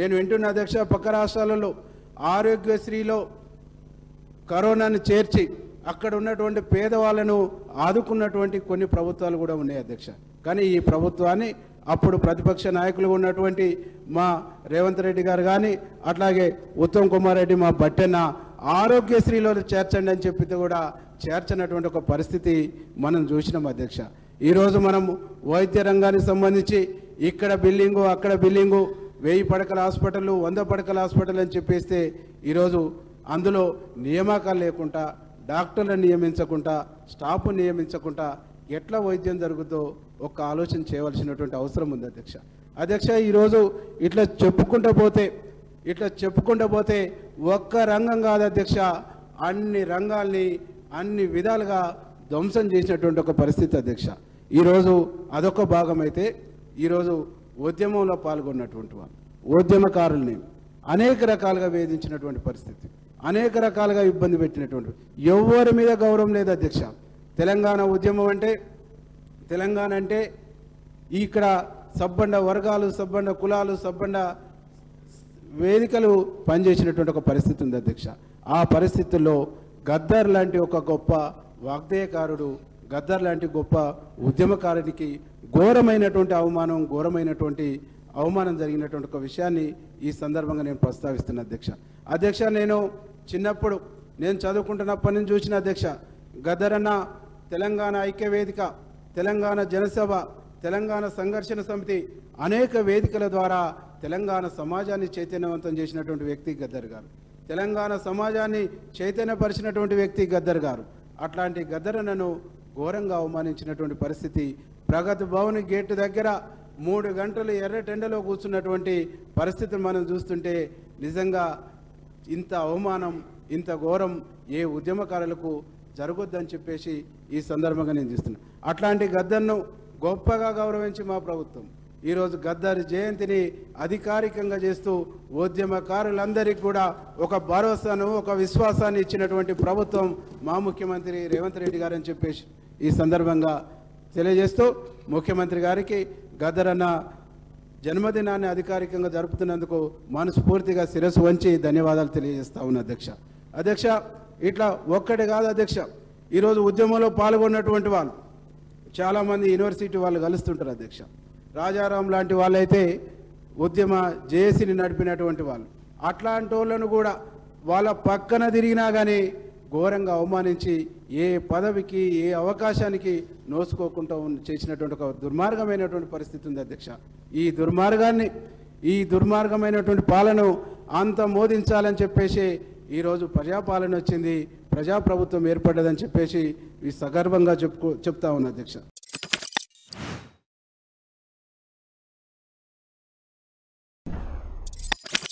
నేను వింటున్న అధ్యక్ష, పక్క రాష్ట్రాలలో ఆరోగ్యశ్రీలో కరోనాను చేర్చి అక్కడ ఉన్నటువంటి పేదవాళ్ళను ఆదుకున్నటువంటి కొన్ని ప్రభుత్వాలు కూడా ఉన్నాయి అధ్యక్ష. కానీ ఈ ప్రభుత్వాన్ని అప్పుడు ప్రతిపక్ష నాయకులు ఉన్నటువంటి మా రేవంత్ రెడ్డి గారు కానీ అట్లాగే ఉత్తమ్ కుమార్ రెడ్డి మా బట్టెన్న ఆరోగ్యశ్రీలో చేర్చండి అని చెప్పితే కూడా చేర్చనటువంటి ఒక పరిస్థితి మనం చూసినాం అధ్యక్ష. ఈరోజు మనం వైద్య రంగానికి సంబంధించి ఇక్కడ బిల్డింగు అక్కడ బిల్డింగు 1000 పడకల హాస్పిటల్ 100 పడకల హాస్పిటల్ అని చెప్పేస్తే ఈరోజు అందులో నియామకాలు లేకుండా డాక్టర్లను నియమించకుండా స్టాఫ్ నియమించకుండా ఎట్లా వైద్యం జరుగుతుందో ఒక ఆలోచన చేయవలసినటువంటి అవసరం ఉంది అధ్యక్ష. అధ్యక్ష, ఈరోజు ఇట్లా చెప్పుకుంటూ పోతే ఒక్క రంగం కాదు అధ్యక్ష, అన్ని రంగాల్ని అన్ని విధాలుగా ధ్వంసం చేసినటువంటి ఒక పరిస్థితి అధ్యక్ష. ఈరోజు అదొక భాగం అయితే ఈరోజు ఉద్యమంలో పాల్గొన్నటువంటి వాళ్ళు ఉద్యమకారుల్ని అనేక రకాలుగా వేధించినటువంటి పరిస్థితి, అనేక రకాలుగా ఇబ్బంది పెట్టినటువంటి ఎవరి మీద గౌరవం లేదు అధ్యక్ష. తెలంగాణ ఉద్యమం అంటే తెలంగాణ అంటే ఇక్కడ సబ్బండ వర్గాలు సబ్బండ కులాలు సబ్బండ వేదికలు పనిచేసినటువంటి ఒక పరిస్థితి ఉంది అధ్యక్ష. ఆ పరిస్థితుల్లో గద్దర్ లాంటి ఒక గొప్ప వాగ్దేయకారుడు, గద్దర్ లాంటి గొప్ప ఉద్యమకారుడికి ఘోరమైనటువంటి అవమానం జరిగినటువంటి ఒక విషయాన్ని ఈ సందర్భంగా నేను ప్రస్తావిస్తున్నా అధ్యక్ష. నేను చిన్నప్పుడు నేను చదువుకుంటున్నప్పటి నుంచి చూసిన అధ్యక్ష, గద్దర్ అన్న తెలంగాణ ఐక్యవేదిక, తెలంగాణ జనసభ, తెలంగాణ సంఘర్షణ సమితి అనేక వేదికల ద్వారా తెలంగాణ సమాజాన్ని చైతన్యవంతం చేసినటువంటి వ్యక్తి గద్దర్ గారు, తెలంగాణ సమాజాన్ని చైతన్యపరిచినటువంటి వ్యక్తి గద్దర్ గారు. అట్లాంటి గద్దర్ అన్నను ఘోరంగా అవమానించినటువంటి పరిస్థితి, ప్రగతి భవన్ గేటు దగ్గర 3 గంటలు ఎర్రటెండలో కూర్చున్నటువంటి పరిస్థితిని మనం చూస్తుంటే నిజంగా ఇంత అవమానం ఇంత ఘోరం ఏ ఉద్యమకారులకు జరగొద్దని చెప్పేసి ఈ సందర్భంగా నేను చూస్తున్నాను. అట్లాంటి గద్దర్ను గొప్పగా గౌరవించి మా ప్రభుత్వం ఈరోజు గద్దర్ జయంతిని అధికారికంగా చేస్తూ ఉద్యమకారులందరికీ కూడా ఒక భరోసాను ఒక విశ్వాసాన్ని ఇచ్చినటువంటి ప్రభుత్వం మా ముఖ్యమంత్రి రేవంత్ రెడ్డి గారు అని చెప్పేసి ఈ సందర్భంగా తెలియజేస్తూ ముఖ్యమంత్రి గారికి గద్దర్ అన్న జన్మదినాన్ని అధికారికంగా జరుపుతున్నందుకు మనస్ఫూర్తిగా శిరస్సు వంచి ధన్యవాదాలు తెలియజేస్తా ఉన్నా అధ్యక్ష. ఇట్లా ఒక్కటి కాదు అధ్యక్ష, ఈరోజు ఉద్యమంలో పాల్గొన్నటువంటి వాళ్ళు చాలామంది యూనివర్సిటీ వాళ్ళు కలుస్తుంటారు అధ్యక్ష. రాజారాం లాంటి వాళ్ళైతే ఉద్యమ జేఏసీని నడిపినటువంటి వాళ్ళు, అట్లాంటి వాళ్ళను కూడా వాళ్ళ పక్కన తిరిగినా కానీ ఘోరంగా అవమానించి ఏ పదవికి ఏ అవకాశానికి నోసుకోకుండా చేసినటువంటి ఒక దుర్మార్గమైనటువంటి పరిస్థితి ఉంది అధ్యక్ష. ఈ దుర్మార్గమైనటువంటి పాలన అంత మోదించాలని చెప్పేసి ఈరోజు ప్రజాపాలన వచ్చింది, ప్రజాప్రభుత్వం ఏర్పడ్డదని చెప్పేసి ఈ సగర్వంగా చెప్తా ఉన్నా అధ్యక్ష.